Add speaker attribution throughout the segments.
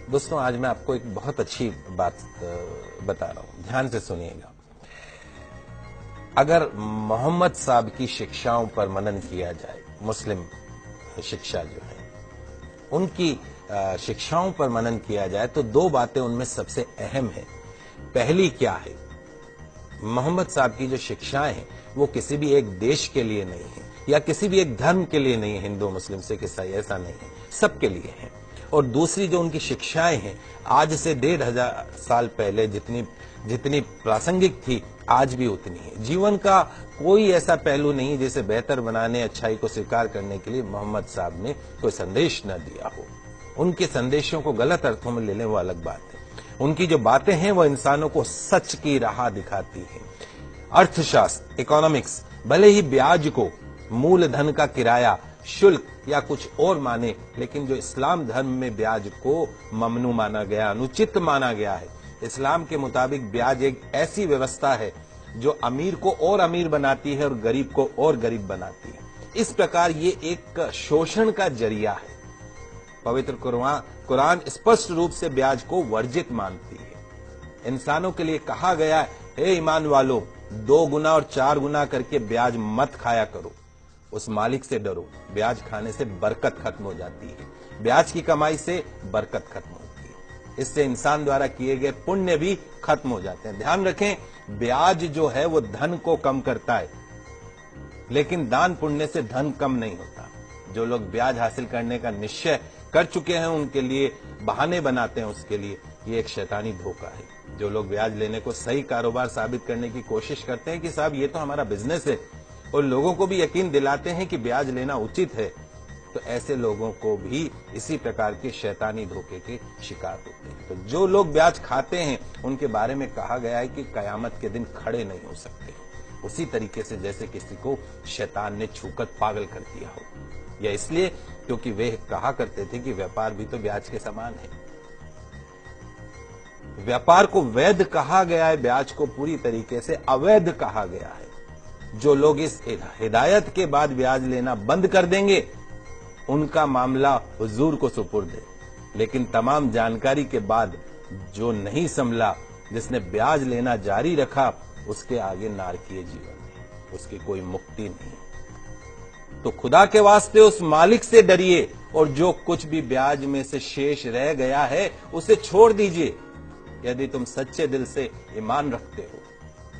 Speaker 1: दोस्तों, आज मैं आपको एक बहुत अच्छी बात बता रहा हूं, ध्यान से सुनिएगा। अगर मोहम्मद साहब की शिक्षाओं पर मनन किया जाए, मुस्लिम शिक्षा जो है उनकी शिक्षाओं पर मनन किया जाए तो दो बातें उनमें सबसे अहम है। पहली क्या है, मोहम्मद साहब की जो शिक्षाएं हैं वो किसी भी एक देश के लिए नहीं है या किसी भी एक धर्म के लिए नहीं है, हिंदू मुस्लिम सिख ईसाई, ऐसा नहीं है, सबके लिए है। और दूसरी जो उनकी शिक्षाएं हैं, आज से 1500 साल पहले जितनी प्रासंगिक थी आज भी उतनी है। जीवन का कोई ऐसा पहलू नहीं जिसे बेहतर बनाने, अच्छाई को स्वीकार करने के लिए मोहम्मद साहब ने कोई संदेश न दिया हो। उनके संदेशों को गलत अर्थों में ले लें वो अलग बात है। उनकी जो बातें हैं वो इंसानों को सच की राह दिखाती हैं। अर्थशास्त्र, इकोनॉमिक्स भले ही ब्याज को मूलधन का किराया, शुल्क या कुछ और माने, लेकिन जो इस्लाम धर्म में ब्याज को ममनू माना गया, अनुचित माना गया है। इस्लाम के मुताबिक ब्याज एक ऐसी व्यवस्था है जो अमीर को और अमीर बनाती है और गरीब को और गरीब बनाती है। इस प्रकार ये एक शोषण का जरिया है। पवित्र कुरान स्पष्ट रूप से ब्याज को वर्जित मानती है। इंसानों के लिए कहा गया है, हे ईमान वालों, 2 गुना और 4 गुना करके ब्याज मत खाया करो, उस मालिक से डरो। ब्याज खाने से बरकत खत्म हो जाती है, ब्याज की कमाई से बरकत खत्म होती है, इससे इंसान द्वारा किए गए पुण्य भी खत्म हो जाते हैं। ध्यान रखें, ब्याज जो है वो धन को कम करता है, लेकिन दान पुण्य से धन कम नहीं होता। जो लोग ब्याज हासिल करने का निश्चय कर चुके हैं उनके लिए बहाने बनाते हैं, उसके लिए ये एक शैतानी धोखा है। जो लोग ब्याज लेने को सही कारोबार साबित करने की कोशिश करते हैं कि साहब ये तो हमारा बिजनेस है, और लोगों को भी यकीन दिलाते हैं कि ब्याज लेना उचित है, तो ऐसे लोगों को भी इसी प्रकार के शैतानी धोखे के शिकार होते हैं। तो जो लोग ब्याज खाते हैं उनके बारे में कहा गया है कि कयामत के दिन खड़े नहीं हो सकते, उसी तरीके से जैसे किसी को शैतान ने छूकर पागल कर दिया हो। यह इसलिए क्योंकि वे कहा करते थे कि व्यापार भी तो ब्याज के समान है। व्यापार को वैध कहा गया है, ब्याज को पूरी तरीके से अवैध कहा गया है। जो लोग इस हिदायत के बाद ब्याज लेना बंद कर देंगे उनका मामला हुजूर को सुपुर्द है, लेकिन तमाम जानकारी के बाद जो नहीं संभला, जिसने ब्याज लेना जारी रखा, उसके आगे नारकीय जीवन है, उसकी कोई मुक्ति नहीं। तो खुदा के वास्ते उस मालिक से डरिए और जो कुछ भी ब्याज में से शेष रह गया है उसे छोड़ दीजिए। यदि तुम सच्चे दिल से ईमान रखते हो,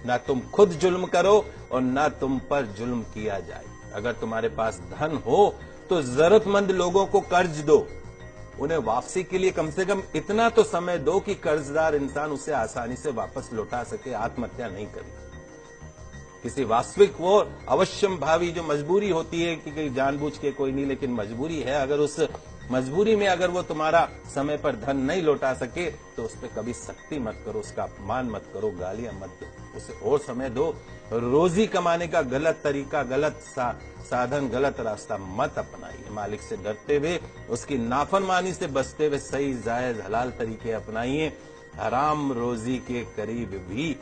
Speaker 1: ना तुम खुद जुल्म करो और ना तुम पर जुल्म किया जाए। अगर तुम्हारे पास धन हो तो जरूरतमंद लोगों को कर्ज दो, उन्हें वापसी के लिए कम से कम इतना तो समय दो कि कर्जदार इंसान उसे आसानी से वापस लौटा सके, आत्महत्या नहीं करे। किसी वास्तविक वो अवश्यम भावी जो मजबूरी होती है कि जानबूझ के कोई नहीं, लेकिन मजबूरी है, अगर उस मजबूरी में अगर वो तुम्हारा समय पर धन नहीं लौटा सके तो उस पर कभी सख्ती मत करो, उसका अपमान मत करो, गालियां मत दो, उसे और समय दो। रोजी कमाने का गलत तरीका, गलत साधन, गलत रास्ता मत अपनाइए। मालिक से डरते हुए, उसकी नाफरमानी से बचते हुए सही जायज हलाल तरीके अपनाइए। हराम रोजी के करीब भी